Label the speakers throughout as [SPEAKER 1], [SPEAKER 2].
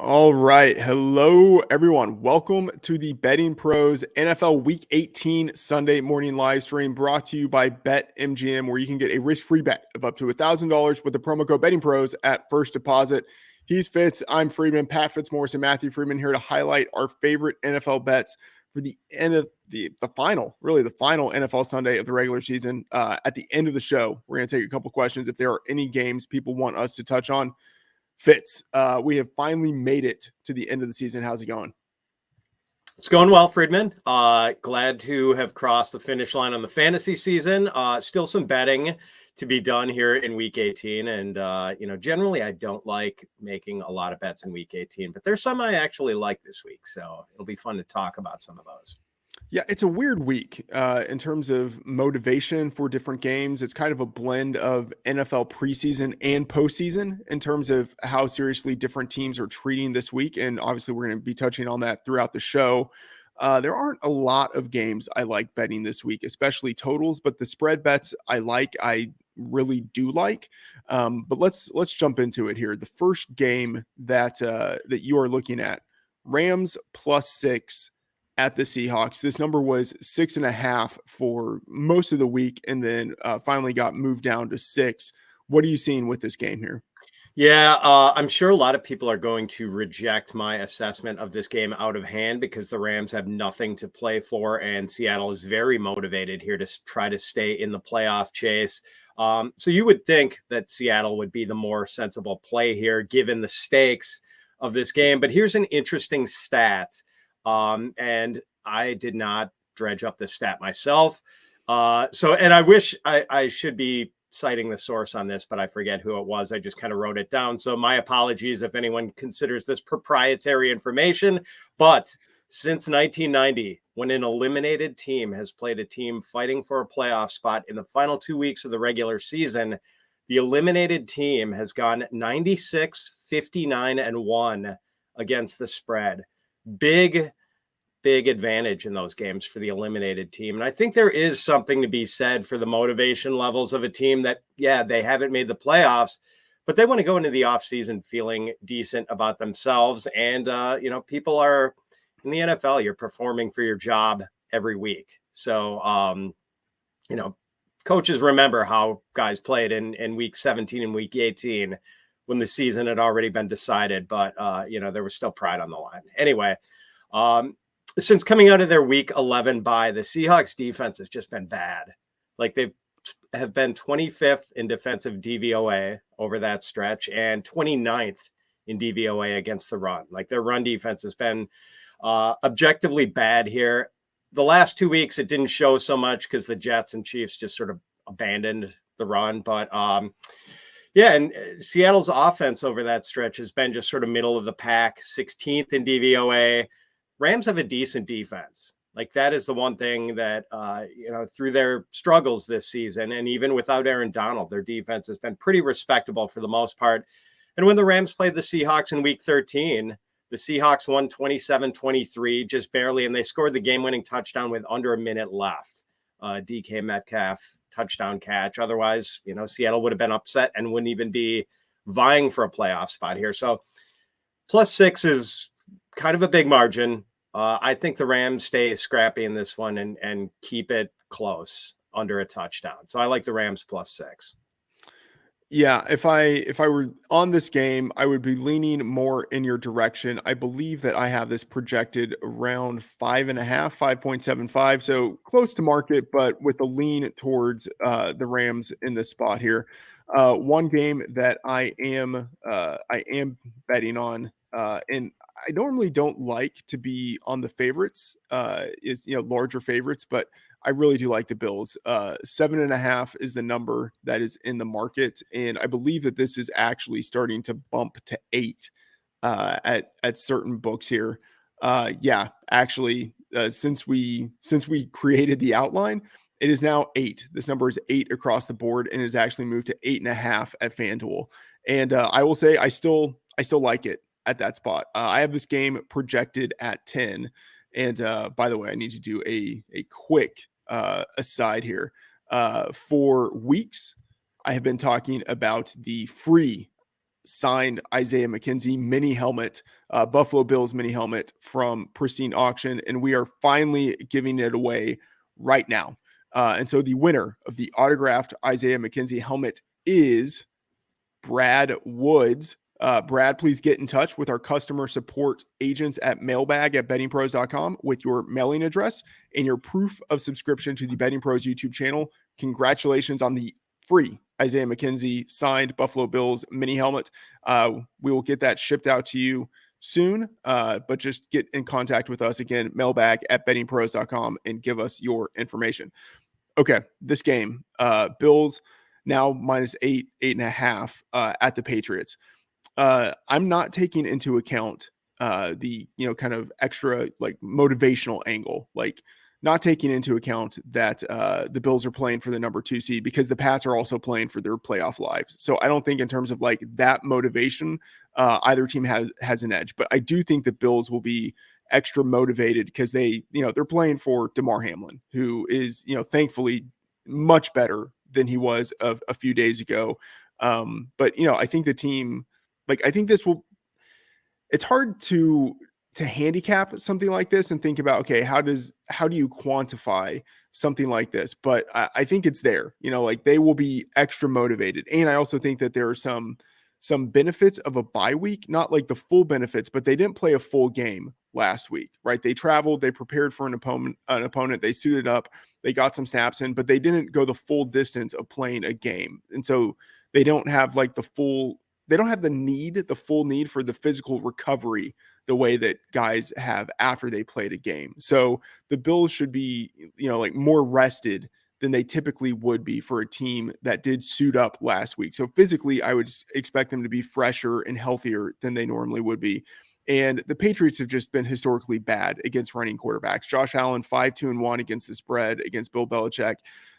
[SPEAKER 1] All right. Hello, everyone. Welcome to the Betting Pros NFL Week 18 Sunday morning live stream brought to you by BetMGM, where you can get a risk-free bet of up to $1,000 with the promo code Betting Pros at first deposit. He's Fitz. I'm Freedman, Pat Fitzmaurice, and Matthew Freedman here to highlight our favorite NFL bets for the end of the final NFL Sunday of the regular season. At the end of the show, we're going to take a couple questions if there are any games people want us to touch on. Fitz, we have finally made it to the end of the season. How's it going?
[SPEAKER 2] It's going well, Freedman. Glad to have crossed the finish line on the fantasy season. Still some betting to be done here in week 18. And, generally I don't like making a lot of bets in week 18, but there's some I actually like this week. So it'll be fun to talk about some of those.
[SPEAKER 1] Yeah, it's a weird week in terms of motivation for different games. It's kind of a blend of NFL preseason and postseason in terms of how seriously different teams are treating this week. And obviously, we're going to be touching on that throughout the show. There aren't a lot of games I like betting this week, especially totals, but the spread bets I really do like. But let's jump into it here. The first game that you are looking at, Rams +6 at the Seahawks. This number was 6.5 for most of the week, and then finally got moved down to 6. What are you seeing with this game here?
[SPEAKER 2] Yeah, I'm sure a lot of people are going to reject my assessment of this game out of hand because the Rams have nothing to play for, and Seattle is very motivated here to try to stay in the playoff chase. So you would think that Seattle would be the more sensible play here, given the stakes of this game. But here's an interesting stat. And I did not dredge up the stat myself. And I wish I should be citing the source on this, but I forget who it was. I just kind of wrote it down. So my apologies if anyone considers this proprietary information. But since 1990, when an eliminated team has played a team fighting for a playoff spot in the final 2 weeks of the regular season, the eliminated team has gone 96, 59, and 1 against the spread. Big advantage in those games for the eliminated team. And I think there is something to be said for the motivation levels of a team that, yeah, they haven't made the playoffs, but they want to go into the offseason feeling decent about themselves. And, people are in the NFL, you're performing for your job every week. So, coaches remember how guys played in week 17 and week 18 when the season had already been decided, but, there was still pride on the line. Anyway, since coming out of their week 11 bye, the Seahawks defense has just been bad. Like they have been 25th in defensive DVOA over that stretch and 29th in DVOA against the run. Like their run defense has been objectively bad here. The last 2 weeks, it didn't show so much because the Jets and Chiefs just sort of abandoned the run. But and Seattle's offense over that stretch has been just sort of middle of the pack, 16th in DVOA. Rams have a decent defense. Like that is the one thing that, through their struggles this season, and even without Aaron Donald, their defense has been pretty respectable for the most part. And when the Rams played the Seahawks in week 13, the Seahawks won 27-23, just barely, and they scored the game-winning touchdown with under a minute left. DK Metcalf touchdown catch. Otherwise, Seattle would have been upset and wouldn't even be vying for a playoff spot here. So +6 is kind of a big margin. I think the Rams stay scrappy in this one and keep it close under a touchdown. So I like the Rams +6.
[SPEAKER 1] Yeah, if I were on this game, I would be leaning more in your direction. I believe that I have this projected around 5.5, 5.75, so close to market, but with a lean towards the Rams in this spot here. One game that I am betting on, and I normally don't like to be on the favorites, is larger favorites, but I really do like the Bills. 7.5 is the number that is in the market, and I believe that this is actually starting to bump to 8 at certain books here. Since we created the outline, it is now 8. This number is 8 across the board, and it has actually moved to 8.5 at FanDuel. And I will say I still like it at that spot. I have this game projected at 10. And by the way, I need to do a quick aside here. For weeks, I have been talking about the free signed Isaiah McKenzie mini helmet, Buffalo Bills mini helmet from Pristine Auction, and we are finally giving it away right now. And so the winner of the autographed Isaiah McKenzie helmet is Brad Woods. Brad, please get in touch with our customer support agents at mailbag@bettingpros.com with your mailing address and your proof of subscription to the Betting Pros YouTube channel. Congratulations on the free Isaiah McKenzie signed Buffalo Bills mini helmet. We will get that shipped out to you soon, but just get in contact with us again, mailbag@bettingpros.com, and give us your information. Okay, this game, Bills now -8, 8.5 at the Patriots. I'm not taking into account the kind of extra like motivational angle, like not taking into account that the Bills are playing for the number 2 seed because the Pats are also playing for their playoff lives. So I don't think in terms of like that motivation, either team has an edge. But I do think the Bills will be extra motivated because they're playing for DeMar Hamlin, who is thankfully much better than he was a few days ago. But I think the team, like, I think it's hard to handicap something like this and think about, okay, how do you quantify something like this? But I think it's there, like they will be extra motivated. And I also think that there are some benefits of a bye week, not like the full benefits, but they didn't play a full game last week, right? They traveled, they prepared for an opponent, they suited up, they got some snaps in, but they didn't go the full distance of playing a game. And so they don't have like the full need for the physical recovery the way that guys have after they played a game. So the Bills should be, like more rested than they typically would be for a team that did suit up last week. So physically, I would expect them to be fresher and healthier than they normally would be. And the Patriots have just been historically bad against running quarterbacks. Josh Allen, 5-2-1 against the spread against Bill Belichick.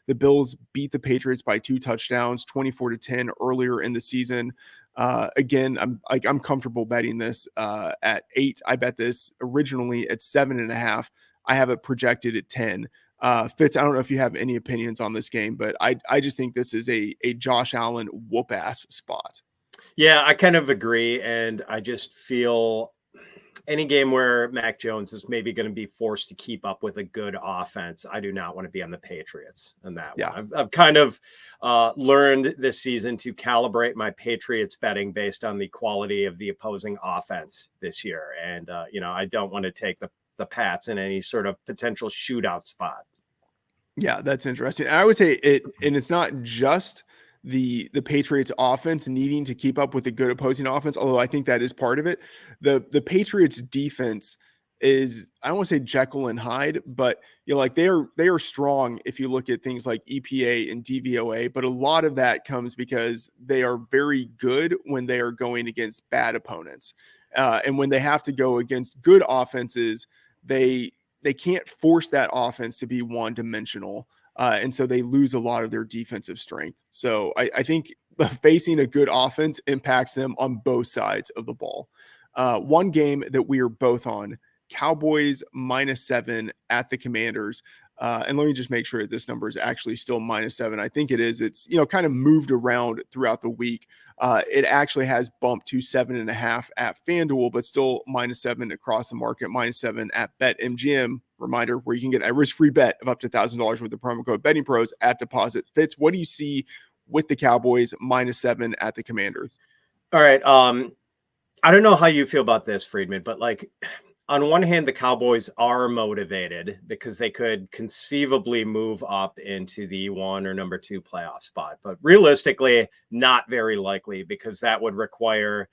[SPEAKER 1] The Bills beat the Patriots by 2 touchdowns, 24-10 earlier in the season. Again, I'm comfortable betting this at 8. I bet this originally at 7.5. I have it projected at 10. Fitz, I don't know if you have any opinions on this game, but I just think this is a Josh Allen whoop ass spot.
[SPEAKER 2] Yeah, I kind of agree. And I just feel any game where Mac Jones is maybe going to be forced to keep up with a good offense, I do not want to be on the Patriots in that one. I've kind of learned this season to calibrate my Patriots betting based on the quality of the opposing offense this year. And, I don't want to take the Pats in any sort of potential shootout spot.
[SPEAKER 1] Yeah, that's interesting. And I would say it's not just the Patriots offense needing to keep up with a good opposing offense, although I think that is part of it. The Patriots defense is, I don't want to say Jekyll and Hyde, but like they are strong if you look at things like EPA and DVOA, but a lot of that comes because they are very good when they are going against bad opponents. And when they have to go against good offenses, they can't force that offense to be one-dimensional. And so they lose a lot of their defensive strength. So I think facing a good offense impacts them on both sides of the ball. One game that we are both on, Cowboys -7 at the Commanders. And let me just make sure that this number is actually still -7. I think it is. It's, kind of moved around throughout the week. It actually has bumped to 7.5 at FanDuel, but still -7 across the market, -7 at BetMGM. Reminder where you can get a risk-free bet of up to $1,000 with the promo code BettingPros at deposit. Fitz, what do you see with the Cowboys -7 at the Commanders?
[SPEAKER 2] All right. I don't know how you feel about this, Freedman, but like, on one hand, the Cowboys are motivated because they could conceivably move up into the 1 or number 2 playoff spot, but realistically, not very likely because that would require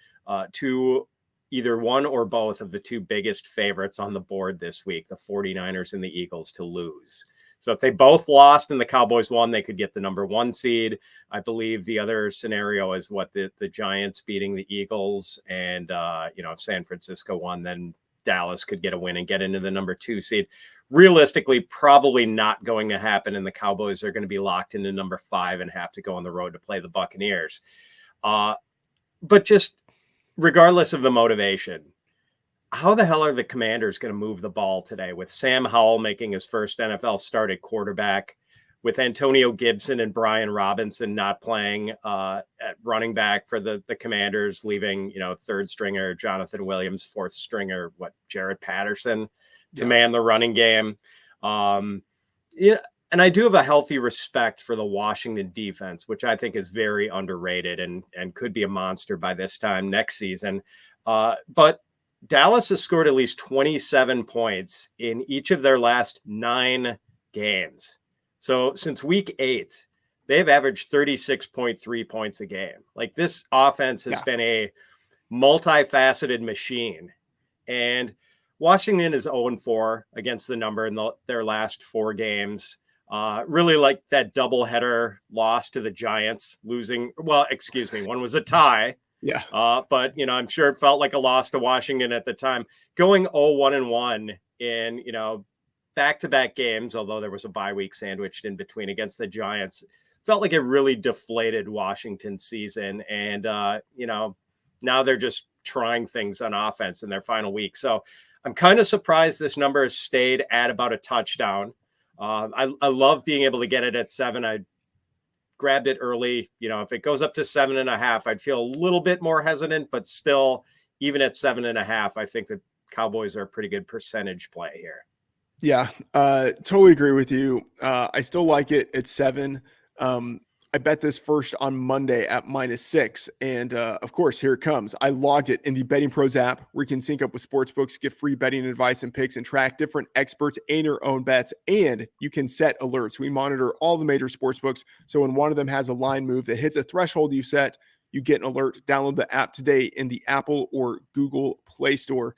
[SPEAKER 2] either one or both of the 2 biggest favorites on the board this week, the 49ers and the Eagles, to lose. So if they both lost and the Cowboys won, they could get the number 1 seed. I believe the other scenario is the Giants beating the Eagles, and if San Francisco won, then Dallas could get a win and get into the number 2 seed. Realistically, probably not going to happen, and the Cowboys are going to be locked into number 5 and have to go on the road to play the Buccaneers. But just regardless of the motivation, how the hell are the Commanders going to move the ball today with Sam Howell making his first NFL start at quarterback? with Antonio Gibson and Brian Robinson not playing at running back for the Commanders, leaving, third stringer Jonathan Williams, fourth stringer, Jared Patterson to man the running game. Yeah. And I do have a healthy respect for the Washington defense, which I think is very underrated and could be a monster by this time next season. But Dallas has scored at least 27 points in each of their last 9 games. So since week 8, they've averaged 36.3 points a game. Like, this offense has been a multifaceted machine. And Washington is 0-4 against the number in their last 4 games. Really like that doubleheader loss to the Giants, losing. Well, excuse me, one was a tie.
[SPEAKER 1] Yeah.
[SPEAKER 2] But, I'm sure it felt like a loss to Washington at the time. Going 0-1-1 in, back-to-back games, although there was a bye week sandwiched in between against the Giants, felt like a really deflated Washington season. And, now they're just trying things on offense in their final week. So I'm kind of surprised this number has stayed at about a touchdown. I love being able to get it at 7. I grabbed it early. If it goes up to 7.5, I'd feel a little bit more hesitant, but still, even at 7.5, I think the Cowboys are a pretty good percentage play here.
[SPEAKER 1] Yeah, totally agree with you. I still like it at 7. I bet this first on Monday at -6. And of course, here it comes. I logged it in the BettingPros app, where you can sync up with sportsbooks, get free betting advice and picks, and track different experts and your own bets. And you can set alerts. We monitor all the major sportsbooks. So when one of them has a line move that hits a threshold you set, you get an alert. Download the app today in the Apple or Google Play Store.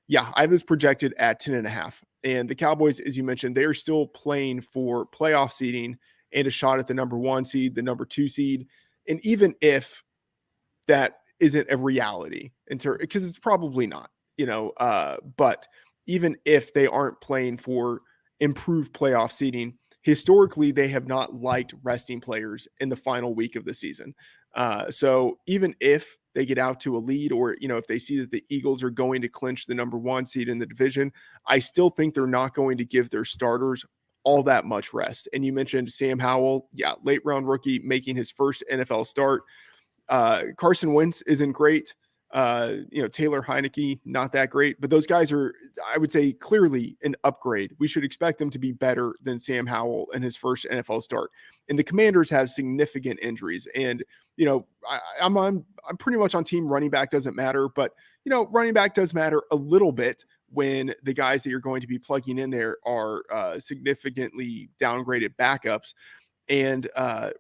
[SPEAKER 1] Yeah, I have this projected at 10.5. And the Cowboys, as you mentioned, they're still playing for playoff seeding and a shot at the number 1 seed, the number 2 seed. And even if that isn't a reality, because it's probably not, but even if they aren't playing for improved playoff seeding, historically, they have not liked resting players in the final week of the season. So even if they get out to a lead, or, if they see that the Eagles are going to clinch the number 1 seed in the division, I still think they're not going to give their starters all that much rest. And you mentioned Sam Howell, late round rookie, making his first NFL start. Carson Wentz isn't great. Taylor Heineke, not that great, but those guys are, I would say, clearly an upgrade. We should expect them to be better than Sam Howell in his first NFL start. And the Commanders have significant injuries. And, I'm pretty much on team running back doesn't matter, but, running back does matter a little bit when the guys that you're going to be plugging in there are significantly downgraded backups. And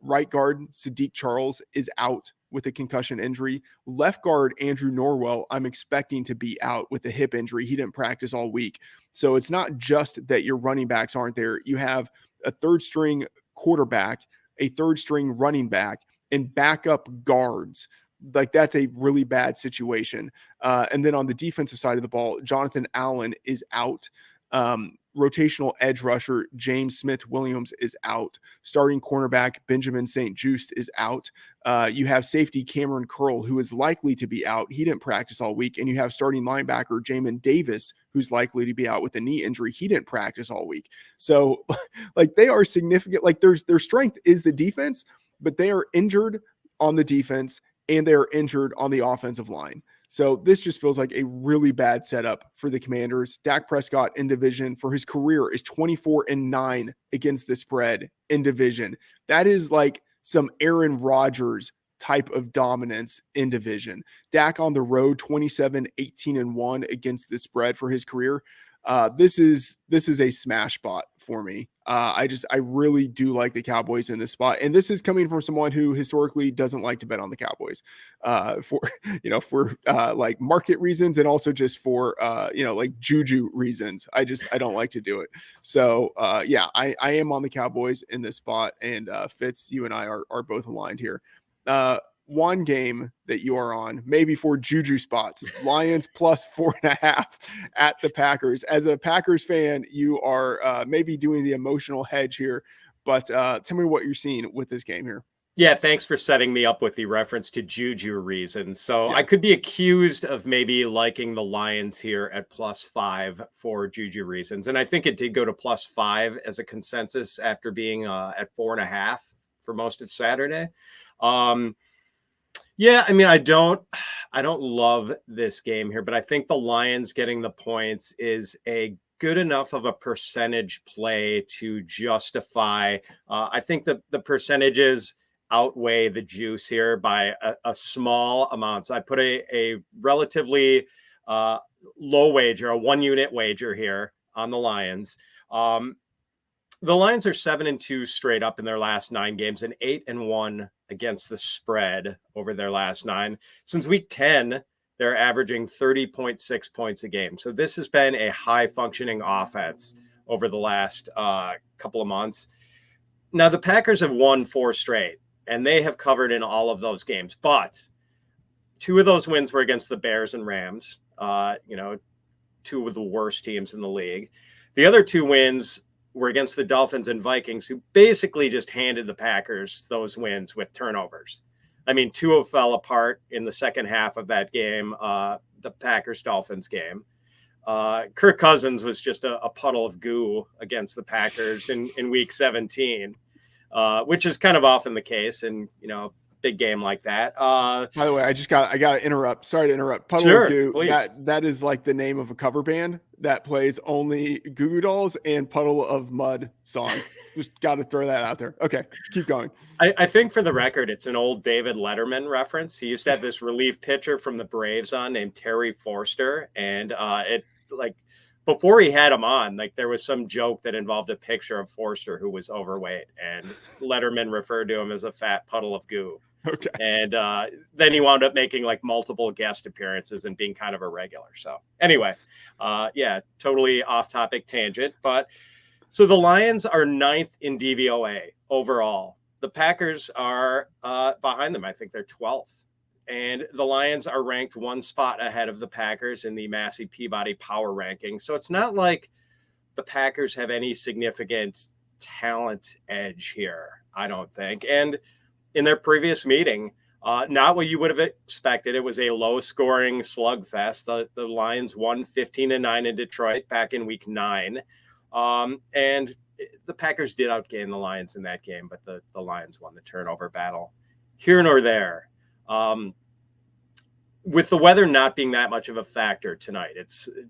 [SPEAKER 1] right guard Sadiq Charles is out with a concussion injury. Left guard Andrew Norwell, I'm expecting to be out with a hip injury. He didn't practice all week. So it's not just that your running backs aren't there. You have a third string quarterback, a third string running back, and backup guards. Like, that's a really bad situation. And then on the defensive side of the ball, Jonathan Allen is out. Rotational edge rusher James Smith-Williams is out. Starting cornerback Benjamin St-Juste is out. You have safety Cameron Curl, who is likely to be out. He didn't practice all week. And you have starting linebacker Jamin Davis, who's likely to be out with a knee injury. He didn't practice all week. So, they are significant. Their strength is the defense, but they are injured on the defense and they are injured on the offensive line. So this just feels like a really bad setup for the Commanders. Dak Prescott in division for his career is 24-9 against the spread in division. That is like some Aaron Rodgers type of dominance in division. Dak on the road, 27-18-1 against the spread for his career. This is a smash spot for me. I really do like the Cowboys in this spot. And this is coming from someone who historically doesn't like to bet on the Cowboys, for like market reasons, and also just for, like juju reasons. I don't like to do it. So, I am on the Cowboys in this spot, and Fitz, you and I are both aligned here. One game that you are on, maybe for juju spots, Lions plus 4.5 at the Packers. As a Packers fan, you are maybe doing the emotional hedge here, but tell me what you're seeing with this game here.
[SPEAKER 2] Yeah, thanks for setting me up with the reference to Juju reasons. So
[SPEAKER 1] Yeah.
[SPEAKER 2] I could be accused of maybe liking the Lions here at +5 for Juju reasons. And I think it did go to +5 as a consensus after being at 4.5 for most of Saturday. Yeah, I mean, I don't love this game here, but I think the Lions getting the points is a good enough of a percentage play to justify. I think that the percentages outweigh the juice here by a small amount. So I put a relatively uh, low wager, a 1 unit wager here on the Lions. The Lions are 7-2 straight up in their last 9 games and 8-1 against the spread over their last 9. Since week 10, they're averaging 30.6 points a game. So this has been a high functioning offense over the last couple of months. Now, the Packers have won 4 straight, and they have covered in all of those games. But 2 of those wins were against the Bears and Rams, 2 of the worst teams in the league. The other 2 wins were against the Dolphins and Vikings, who basically just handed the Packers those wins with turnovers. I mean, Tua fell apart in the second half of that game, the Packers-Dolphins game. Kirk Cousins was just a puddle of goo against the Packers in week 17, which is kind of often the case in, big game like that.
[SPEAKER 1] By the way, I got to interrupt. Sorry to interrupt. Puddle
[SPEAKER 2] Sure,
[SPEAKER 1] of Goo.
[SPEAKER 2] please.
[SPEAKER 1] That is like the name of a cover band that plays only Goo Goo Dolls and Puddle of Mud songs. Just got to throw that out there. Okay, keep going.
[SPEAKER 2] I think for the record, it's an old David Letterman reference. He used to have this relief pitcher from the Braves on named Terry Forster, and before he had him on, there was some joke that involved a picture of Forster who was overweight, and Letterman referred to him as a fat puddle of goo.
[SPEAKER 1] Okay.
[SPEAKER 2] And then he wound up making multiple guest appearances and being kind of a regular. So anyway, totally off topic tangent. But so the Lions are 9th in DVOA overall. The Packers are behind them. I think they're 12th. And the Lions are ranked 1 spot ahead of the Packers in the Massey Peabody power ranking. So it's not like the Packers have any significant talent edge here, I don't think. And in their previous meeting, not what you would have expected. It was a low-scoring slugfest. The Lions won 15-9 in Detroit back in week 9. And the Packers did outgain the Lions in that game, but the Lions won the turnover battle. Here nor there. With the weather not being that much of a factor tonight,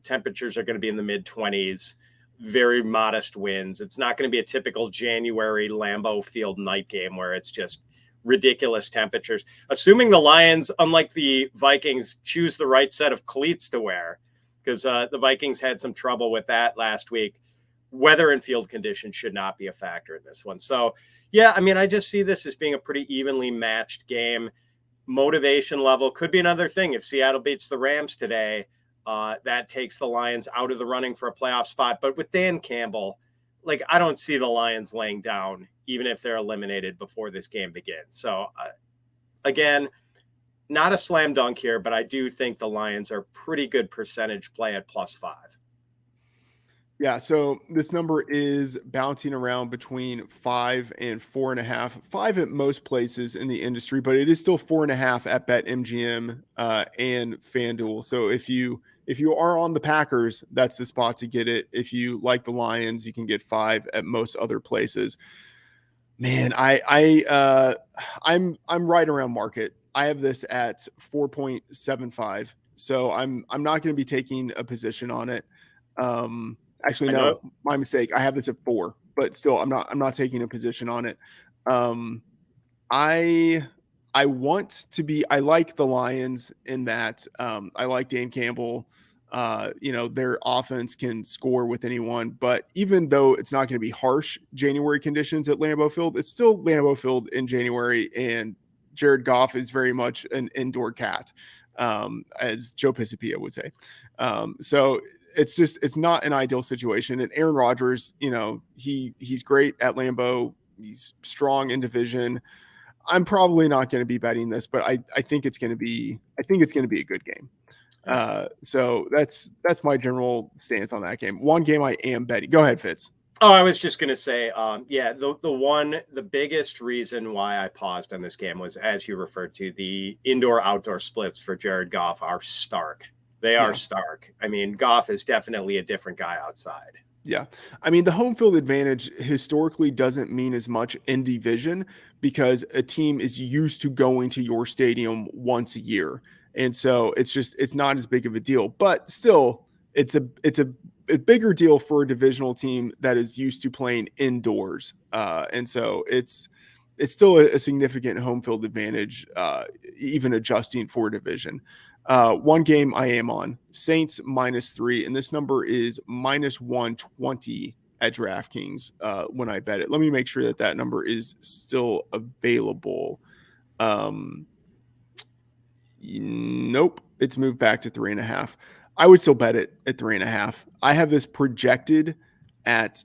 [SPEAKER 2] temperatures are going to be in the mid-20s, very modest winds. It's not going to be a typical January Lambeau Field night game where it's just ridiculous temperatures. Assuming the Lions, unlike the Vikings, choose the right set of cleats to wear, because the Vikings had some trouble with that last week. Weather and field conditions should not be a factor in this one. So, yeah, I mean, I just see this as being a pretty evenly matched game. Motivation level could be another thing. If Seattle beats the Rams today, that takes the Lions out of the running for a playoff spot. But with Dan Campbell, I don't see the Lions laying down, even if they're eliminated before this game begins. So, again, not a slam dunk here, but I do think the Lions are pretty good percentage play at +5.
[SPEAKER 1] Yeah, so this number is bouncing around between 5 and 4.5, 5 at most places in the industry, but it is still 4.5 at BetMGM and FanDuel. So if you are on the Packers, that's the spot to get it. If you like the Lions, you can get 5 at most other places. Man, I'm right around market. I have this at 4.75, so I'm not going to be taking a position on it. Actually, no, my mistake. I have this at 4, but still, I'm not taking a position on it. I like the Lions in that I like Dan Campbell. Their offense can score with anyone, but even though it's not going to be harsh January conditions at Lambeau Field, it's still Lambeau Field in January, and Jared Goff is very much an indoor cat, as Joe Pisapia would say. So it's not an ideal situation. And Aaron Rodgers, he's great at Lambeau. He's strong in division. I'm probably not going to be betting this, but I think it's going to be a good game. So that's my general stance on that game. One game I am betting. Go ahead, Fitz.
[SPEAKER 2] Oh, I was just going to say, the biggest reason why I paused on this game was, as you referred to, the indoor-outdoor splits for Jared Goff are stark. They are stark. I mean, Goff is definitely a different guy outside.
[SPEAKER 1] Yeah. I mean, the home field advantage historically doesn't mean as much in division because a team is used to going to your stadium once a year. And so it's not as big of a deal, but still it's a bigger deal for a divisional team that is used to playing indoors. And so it's still a significant home field advantage, even adjusting for division. One game I am on, Saints -3, and this number is -120 at DraftKings when I bet it. Let me make sure that number is still available. Nope, it's moved back to 3.5. I would still bet it at 3.5. I have this projected at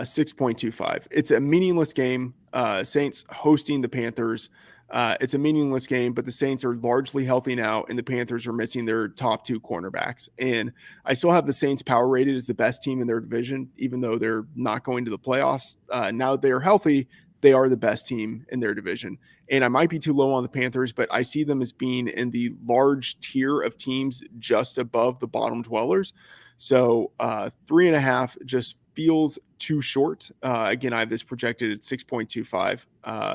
[SPEAKER 1] 6.25. It's a meaningless game. Saints hosting the Panthers. It's a meaningless game, but the Saints are largely healthy now, and the Panthers are missing their top two cornerbacks. And I still have the Saints power rated as the best team in their division, even though they're not going to the playoffs. Now that they are healthy, they are the best team in their division. And I might be too low on the Panthers, but I see them as being in the large tier of teams just above the bottom dwellers. So 3.5 just feels too short. Again, I have this projected at 6.25.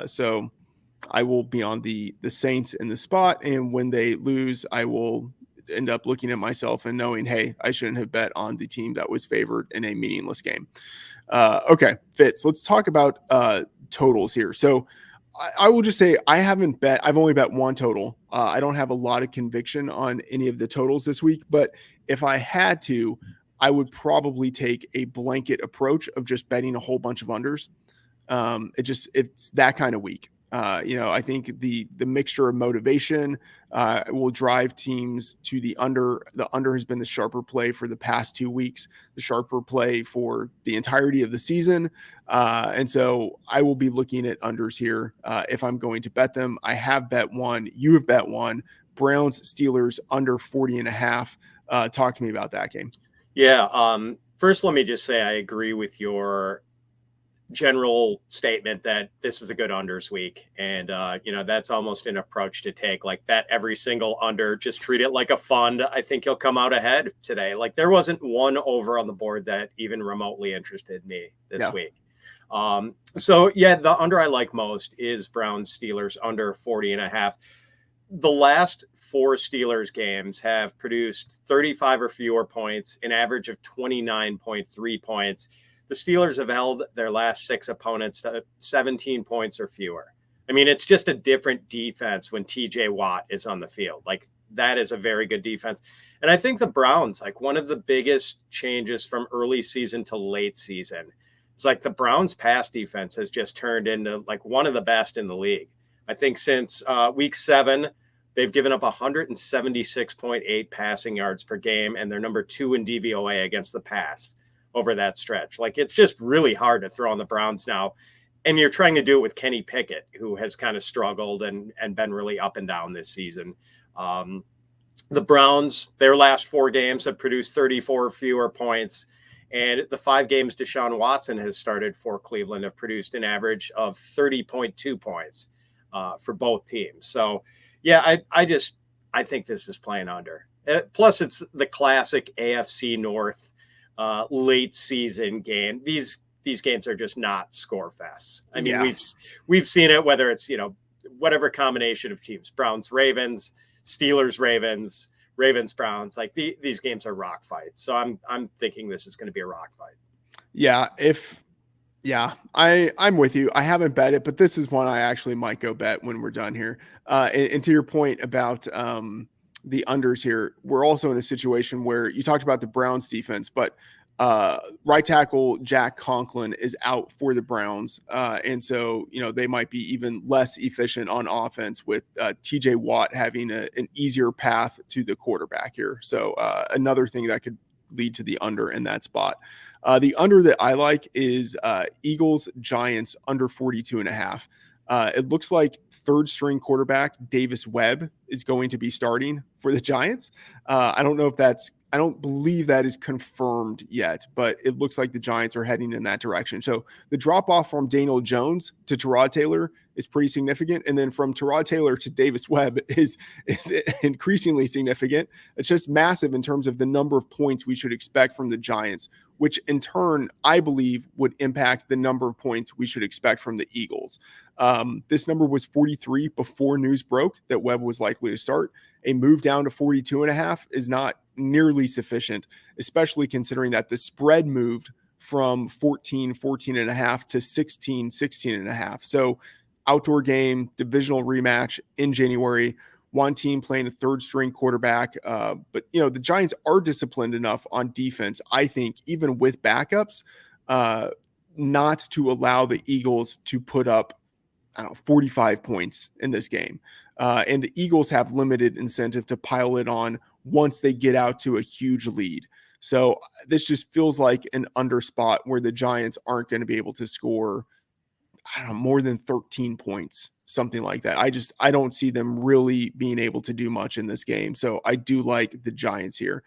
[SPEAKER 1] So I will be on the Saints in the spot. And when they lose, I will end up looking at myself and knowing, hey, I shouldn't have bet on the team that was favored in a meaningless game. Okay, Fitz, let's talk about totals here. So I will just say I've only bet one total. I don't have a lot of conviction on any of the totals this week, but if I had to, I would probably take a blanket approach of just betting a whole bunch of unders. It's that kind of week. I think the mixture of motivation will drive teams to the under. The under has been the sharper play for the past 2 weeks, the sharper play for the entirety of the season. And so I will be looking at unders here if I'm going to bet them. I have bet one. You have bet one. Browns, Steelers under 40.5. Talk to me about that game.
[SPEAKER 2] Yeah. First, let me just say I agree with your general statement that this is a good unders week. And, that's almost an approach to take, like, bet every single under, just treat it like a fund. I think you'll come out ahead today. Like, there wasn't one over on the board that even remotely interested me this week. The under I like most is Browns Steelers under 40.5. The last 4 Steelers games have produced 35 or fewer points, an average of 29.3 points. The Steelers have held their last 6 opponents to 17 points or fewer. I mean, it's just a different defense when TJ Watt is on the field. Like, that is a very good defense. And I think the Browns, like, one of the biggest changes from early season to late season, it's like the Browns pass defense has just turned into like one of the best in the league. I think since week 7, they've given up 176.8 passing yards per game, and they're number 2 in DVOA against the pass over that stretch. Like, it's just really hard to throw on the Browns now. And you're trying to do it with Kenny Pickett, who has kind of struggled and been really up and down this season. The Browns, their last 4 games have produced 34 fewer points. And the 5 games Deshaun Watson has started for Cleveland have produced an average of 30.2 points for both teams. So, yeah, I think this is playing under. Plus, it's the classic AFC North late season game. These games are just not score fests. I mean, we've seen it, whether it's, whatever combination of teams, Browns, Ravens, Steelers, Ravens, Ravens, Browns, like these games are rock fights. So I'm thinking this is going to be a rock fight.
[SPEAKER 1] I'm with you. I haven't bet it, but this is one I actually might go bet when we're done here. And to your point about the unders here, we're also in a situation where you talked about the Browns defense, but right tackle Jack Conklin is out for the Browns. And so, they might be even less efficient on offense with TJ Watt having an easier path to the quarterback here. So another thing that could lead to the under in that spot. The under that I like is Eagles Giants under 42.5. It looks like third string quarterback Davis Webb is going to be starting for the Giants. I don't believe that is confirmed yet, but it looks like the Giants are heading in that direction. So the drop off from Daniel Jones to Tyrod Taylor is pretty significant. And then from Tyrod Taylor to Davis Webb is increasingly significant. It's just massive in terms of the number of points we should expect from the Giants, which in turn, I believe, would impact the number of points we should expect from the Eagles. This number was 43 before news broke that Webb was likely to start. A move down to 42.5 is not nearly sufficient, especially considering that the spread moved from 14.5 to 16.5. So outdoor game, divisional rematch in January, one team playing a third string quarterback. But, the Giants are disciplined enough on defense, I think, even with backups, not to allow the Eagles to put up 45 points in this game. And the Eagles have limited incentive to pile it on once they get out to a huge lead. So this just feels like an under spot where the Giants aren't going to be able to score, more than 13 points, something like that. I don't see them really being able to do much in this game. So I do like the Giants here.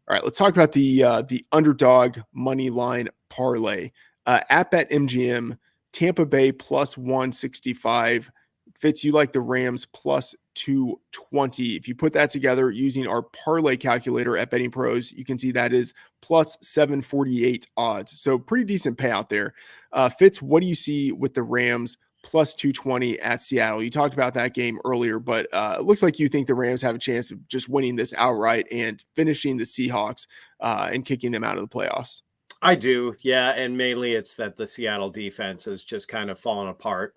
[SPEAKER 1] All right, let's talk about the underdog money line parlay. At BetMGM, Tampa Bay plus 165. Fitz, you like the Rams plus 220. If you put that together using our parlay calculator at BettingPros, you can see that is plus 748 odds. So pretty decent payout there. Fitz, what do you see with the Rams plus 220 at Seattle? You talked about that game earlier, but it looks like you think the Rams have a chance of just winning this outright and finishing the Seahawks and kicking them out of the playoffs.
[SPEAKER 2] I do. Yeah. And mainly it's that the Seattle defense has just kind of fallen apart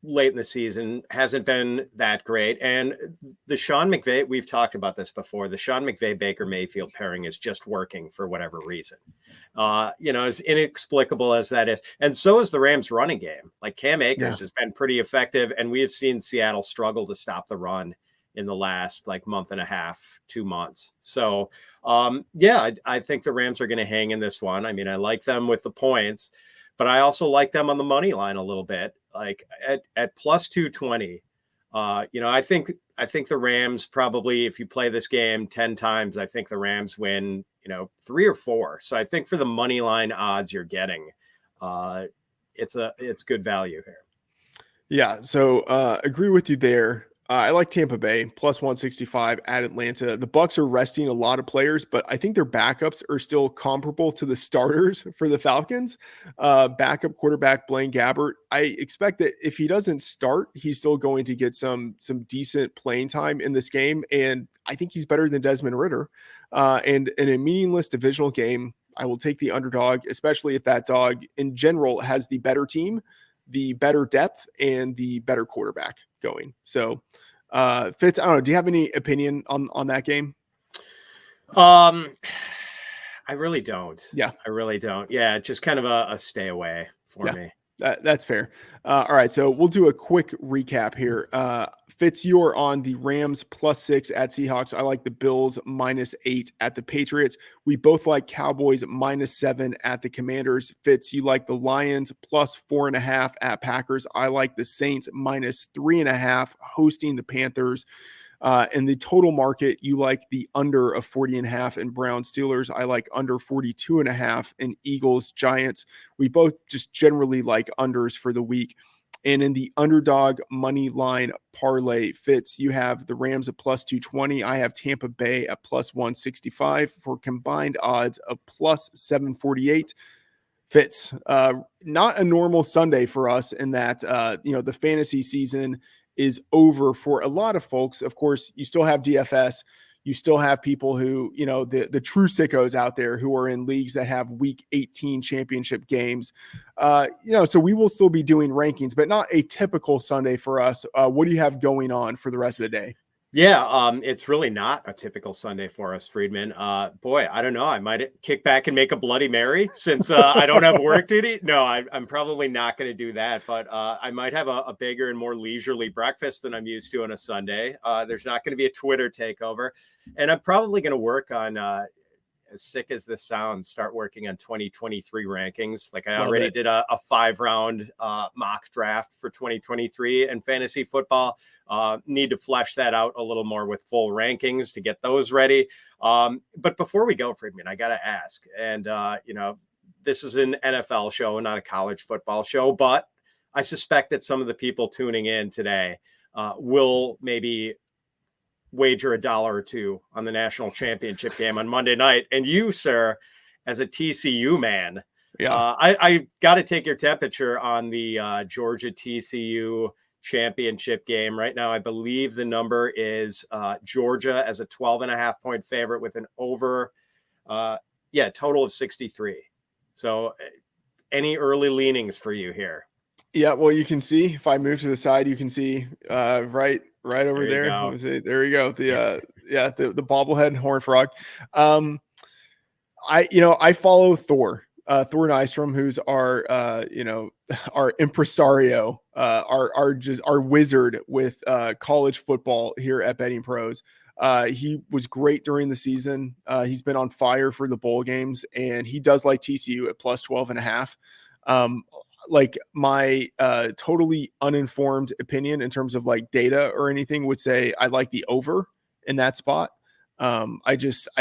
[SPEAKER 2] late in the season, hasn't been that great. And the Sean McVay, we've talked about this before, the Sean McVay Baker Mayfield pairing is just working for whatever reason. As inexplicable as that is. And so is the Rams running game. Like Cam Akers has been pretty effective. And we have seen Seattle struggle to stop the run in the last month and a half, 2 months. So I think the Rams are going to hang in this one. I mean, I like them with the points, but I also like them on the money line a little bit, like at plus 220. I think the Rams probably, if you play this game 10 times, I think the Rams win, 3 or 4. So I think for the money line odds you're getting, it's good value here.
[SPEAKER 1] Yeah. So agree with you there. I like Tampa Bay plus 165 at Atlanta. The Bucs are resting a lot of players, but I think their backups are still comparable to the starters for the Falcons. Backup quarterback Blaine Gabbert. I expect that if he doesn't start, he's still going to get some decent playing time in this game, and I think he's better than Desmond Ridder. And in a meaningless divisional game, I will take the underdog, especially if that dog in general has the better team, the better depth, and the better quarterback going. So Fitz, I don't know, do you have any opinion on that game?
[SPEAKER 2] I really don't.
[SPEAKER 1] Yeah.
[SPEAKER 2] I really don't. Yeah, just kind of a stay away for me.
[SPEAKER 1] That's fair. All right, so we'll do a quick recap here. Fitz, you're on the Rams plus 6 at Seahawks. I like the Bills minus 8 at the Patriots. We both like Cowboys minus 7 at the Commanders. Fitz, you like the Lions plus 4.5 at Packers. I like the Saints minus 3.5 hosting the Panthers. In the total market, you like the under of 40.5 in Browns Steelers. I like under 42.5 in Eagles Giants. We both just generally like unders for the week. And in the underdog money line parlay, Fitz, you have the Rams at plus 220. I have Tampa Bay at plus 165 for combined odds of plus 748. Fitz, not a normal Sunday for us in that, the fantasy season is over for a lot of folks. Of course, you still have DFS. You still have people who, the true sickos out there who are in leagues that have week 18 championship games. So we will still be doing rankings, but not a typical Sunday for us. What do you have going on for the rest of the day?
[SPEAKER 2] Yeah, it's really not a typical Sunday for us, Freedman. Boy, I don't know. I might kick back and make a Bloody Mary since I don't have work duty. No, I'm probably not going to do that, but I might have a bigger and more leisurely breakfast than I'm used to on a Sunday. There's not going to be a Twitter takeover, and I'm probably going to work on as sick as this sounds, start working on 2023 rankings. Like I
[SPEAKER 1] Love
[SPEAKER 2] already
[SPEAKER 1] it.
[SPEAKER 2] did a 5-round mock draft for 2023 and fantasy football. Need to flesh that out a little more with full rankings to get those ready. But before we go, Friedman, I got to ask, and this is an NFL show, not a college football show, but I suspect that some of the people tuning in today will maybe wager $1 or $2 on the national championship game on Monday night. And you, sir, as a TCU man, I got to take your temperature on the Georgia TCU championship game right now. I believe the number is Georgia as a 12.5-point favorite with an over, total of 63. So any early leanings for you here?
[SPEAKER 1] Yeah, well, you can see if I move to the side, you can see right over there.
[SPEAKER 2] Go.
[SPEAKER 1] Let me see. There we go. The bobblehead horned frog. I follow Thor Nystrom, who's our our impresario, our wizard with college football here at BettingPros. He was great during the season. He's been on fire for the bowl games, and he does like TCU at plus 12.5. Like my totally uninformed opinion in terms of like data or anything would say I like the over in that spot. I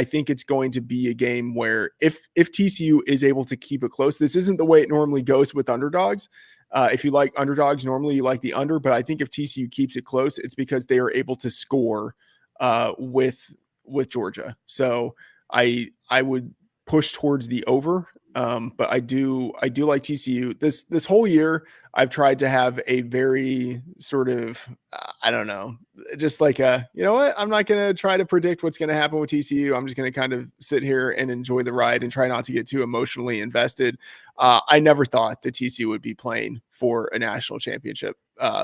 [SPEAKER 1] think it's going to be a game where if TCU is able to keep it close, this isn't the way it normally goes with underdogs. If you like underdogs, normally you like the under, but I think if TCU keeps it close, it's because they are able to score with Georgia. So I would push towards the over. But I do like TCU. This whole year, I've tried to have a very sort of, I don't know, just like you know what? I'm not going to try to predict what's going to happen with TCU. I'm just going to kind of sit here and enjoy the ride and try not to get too emotionally invested. I never thought that TCU would be playing for a national championship,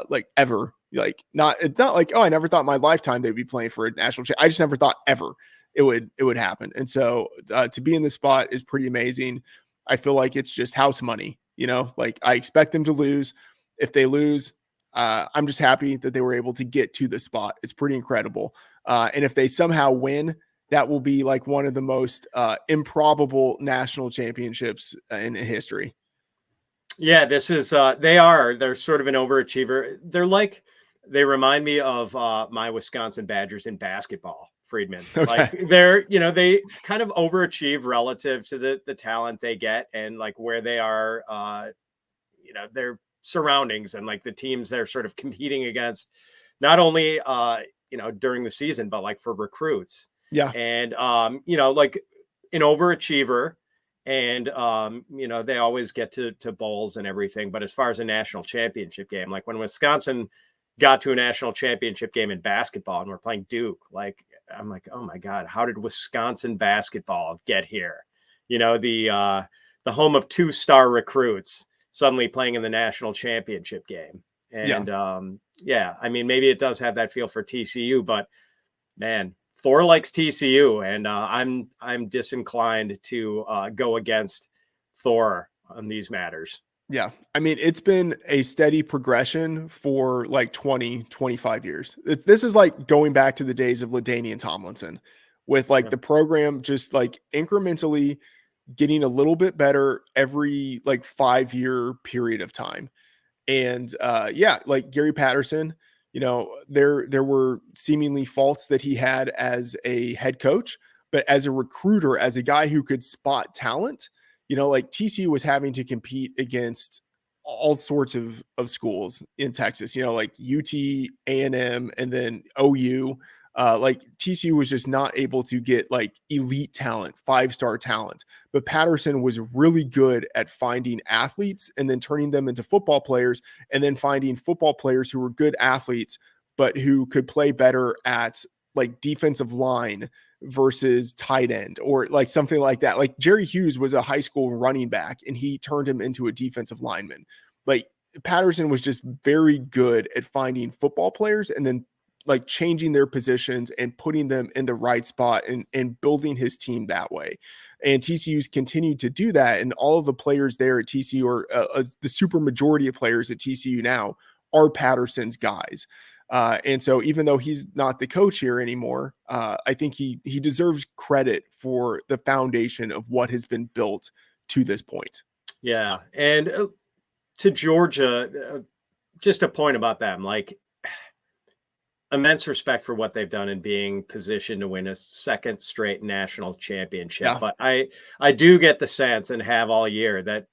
[SPEAKER 1] like ever. Like it's not like, oh, I never thought in my lifetime they'd be playing for a national championship. I just never thought ever it would happen. And so to be in this spot is pretty amazing. I feel like it's just house money, like I expect them to lose. If they lose, I'm just happy that they were able to get to the spot. It's pretty incredible. And if they somehow win, that will be like one of the most improbable national championships in history.
[SPEAKER 2] Yeah, this is, they're sort of an overachiever. They remind me of my Wisconsin Badgers in basketball, Freedman.
[SPEAKER 1] Okay.
[SPEAKER 2] Like they kind of overachieve relative to the talent they get and like where they are, their surroundings and like the teams they're sort of competing against, not only, during the season, but like for recruits.
[SPEAKER 1] Yeah.
[SPEAKER 2] And, like an overachiever. And, they always get to bowls and everything. But as far as a national championship game, like when Wisconsin got to a national championship game in basketball and we're playing Duke, like, I'm like, oh my God, how did Wisconsin basketball get here? The home of 2-star recruits suddenly playing in the national championship game. And, I mean, maybe it does have that feel for TCU, but man, Thor likes TCU, and I'm disinclined to go against Thor on these matters.
[SPEAKER 1] Yeah. I mean, it's been a steady progression for like 20, 25 years. This is like going back to the days of LaDainian Tomlinson with like the program just like incrementally getting a little bit better every like 5-year period of time. And like Gary Patterson, there were seemingly faults that he had as a head coach, but as a recruiter, as a guy who could spot talent, like TCU was having to compete against all sorts of schools in Texas, like UT, A&M, and then OU. Like TCU was just not able to get like elite talent, 5-star talent. But Patterson was really good at finding athletes and then turning them into football players, and then finding football players who were good athletes, but who could play better at like defensive line versus tight end or like something like that. Like Jerry Hughes was a high school running back and he turned him into a defensive lineman. Like Patterson was just very good at finding football players and then like changing their positions and putting them in the right spot and building his team that way. And TCU's continued to do that. And all of the players there at TCU, or the super majority of players at TCU now, are Patterson's guys. And so even though he's not the coach here anymore, I think he deserves credit for the foundation of what has been built to this point.
[SPEAKER 2] Yeah. And to Georgia, just a point about them, like immense respect for what they've done in being positioned to win a second straight national championship.
[SPEAKER 1] Yeah.
[SPEAKER 2] But I do get the sense, and have all year, that,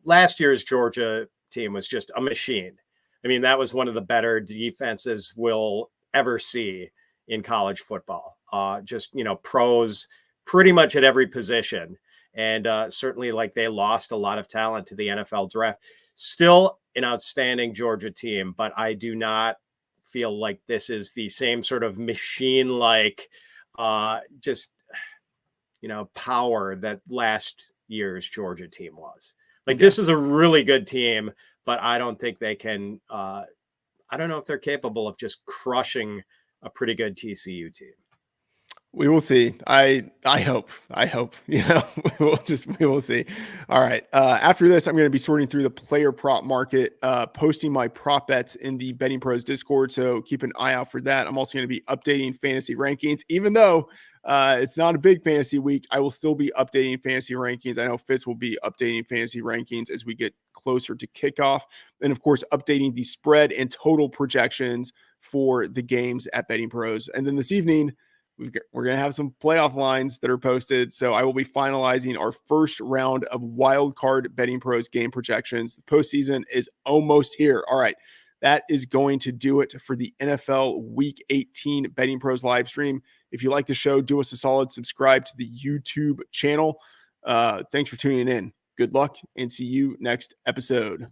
[SPEAKER 2] last year's Georgia team was just a machine. I mean, that was one of the better defenses we'll ever see in college football. Just, pros pretty much at every position. And certainly, like, they lost a lot of talent to the NFL draft. Still an outstanding Georgia team, but I do not feel like this is the same sort of machine-like power that last year's Georgia team was. Like, this is a really good team, but I don't think they can I don't know if they're capable of just crushing a pretty good TCU team.
[SPEAKER 1] We will see. I hope, we will see. All right. After this, I'm going to be sorting through the player prop market, posting my prop bets in the Betting Pros Discord. So keep an eye out for that. I'm also going to be updating fantasy rankings, even though it's not a big fantasy week. I will still be updating fantasy rankings. I know Fitz will be updating fantasy rankings as we get closer to kickoff. And of course, updating the spread and total projections for the games at Betting Pros. And then this evening, we're going to have some playoff lines that are posted. So I will be finalizing our first round of wild card Betting Pros game projections. The postseason is almost here. All right. That is going to do it for the NFL Week 18 Betting Pros live stream. If you like the show, do us a solid, subscribe to the YouTube channel. Thanks for tuning in. Good luck and see you next episode.